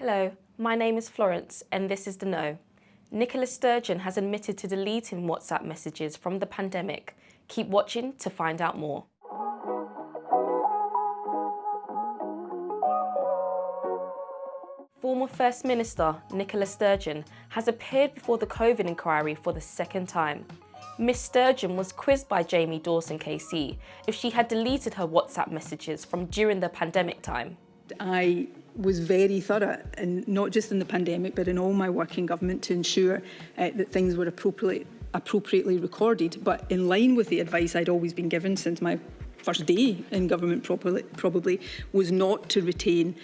Hello, my name is Florence and this is The Know. Nicola Sturgeon has admitted to deleting WhatsApp messages from the pandemic. Keep watching to find out more. Former First Minister Nicola Sturgeon has appeared before the COVID inquiry for the second time. Miss Sturgeon was quizzed by Jamie Dawson KC if she had deleted her WhatsApp messages from during the pandemic time. I was very thorough, and not just in the pandemic, but in all my work in government to ensure that things were appropriately recorded, but in line with the advice I'd always been given since my first day in government probably was not to retain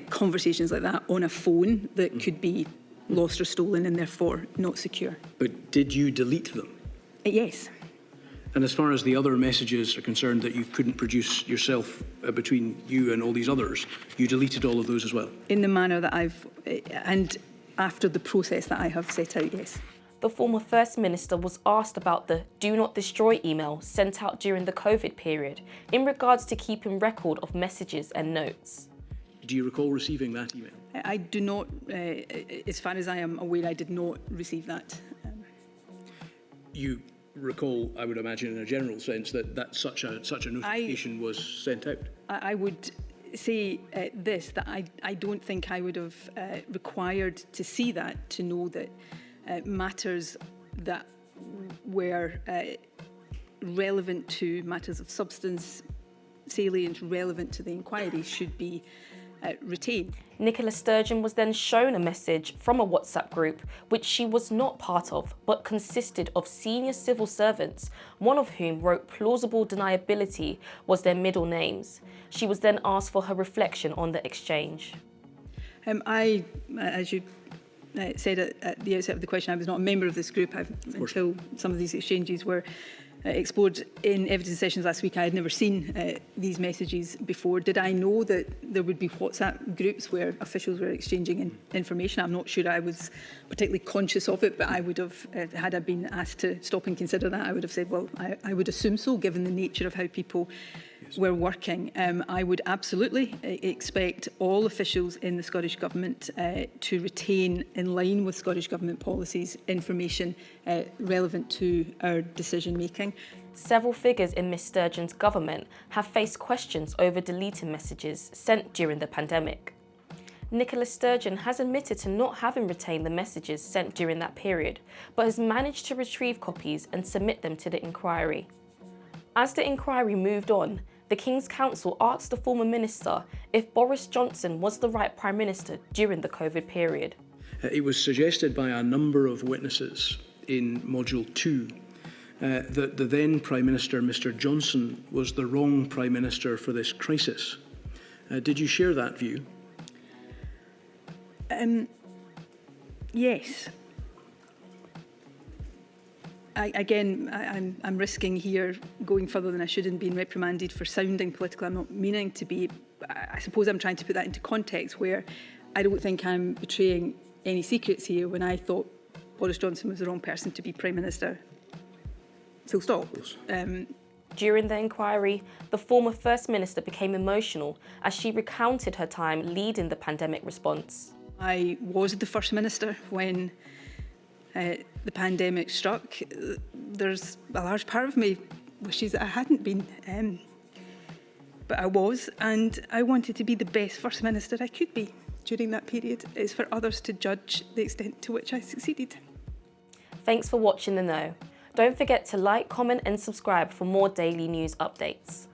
conversations like that on a phone that could be lost or stolen and therefore not secure. But did you delete them? Yes. And as far as the other messages are concerned that you couldn't produce yourself between you and all these others, you deleted all of those as well? In the manner that and after the process that I have set out, yes. The former First Minister was asked about the Do Not Destroy email sent out during the COVID period in regards to keeping record of messages and notes. Do you recall receiving that email? I do not, as far as I am aware, I did not receive that. You recall, I would imagine in a general sense, that such a notification was sent out? I would say that I don't think I would have required to see that to know that matters that were relevant to matters of substance, salient, relevant to the inquiry should be retained. Nicola Sturgeon was then shown a message from a WhatsApp group which she was not part of, but consisted of senior civil servants, one of whom wrote plausible deniability was their middle names. She was then asked for her reflection on the exchange. As you said at the outset of the question, I was not a member of this group until some of these exchanges were explored in evidence sessions last week. I had never seen these messages before. Did I know that there would be WhatsApp groups where officials were exchanging information? I'm not sure I was particularly conscious of it, but I would have, had I been asked to stop and consider that, I would have said, well, I would assume so, given the nature of how people were working. I would absolutely expect all officials in the Scottish Government to retain, in line with Scottish Government policies, information relevant to our decision making. Several figures in Ms Sturgeon's government have faced questions over deleting messages sent during the pandemic. Nicola Sturgeon has admitted to not having retained the messages sent during that period, but has managed to retrieve copies and submit them to the inquiry. As the inquiry moved on, the King's Counsel asked the former minister if Boris Johnson was the right Prime Minister during the COVID period. It was suggested by a number of witnesses in Module 2 that the then Prime Minister, Mr Johnson, was the wrong Prime Minister for this crisis. Did you share that view? Yes. I'm risking here going further than I should and being reprimanded for sounding political. I'm not meaning to be. I suppose I'm trying to put that into context where I don't think I'm betraying any secrets here when I thought Boris Johnson was the wrong person to be Prime Minister. Full stop. During the inquiry, the former First Minister became emotional as she recounted her time leading the pandemic response. I was the First Minister when the pandemic struck. There's a large part of me wishes that I hadn't been, but I was, and I wanted to be the best First Minister I could be during that period. It's for others to judge the extent to which I succeeded. Thanks for watching The Know. Don't forget to like, comment and subscribe for more daily news updates.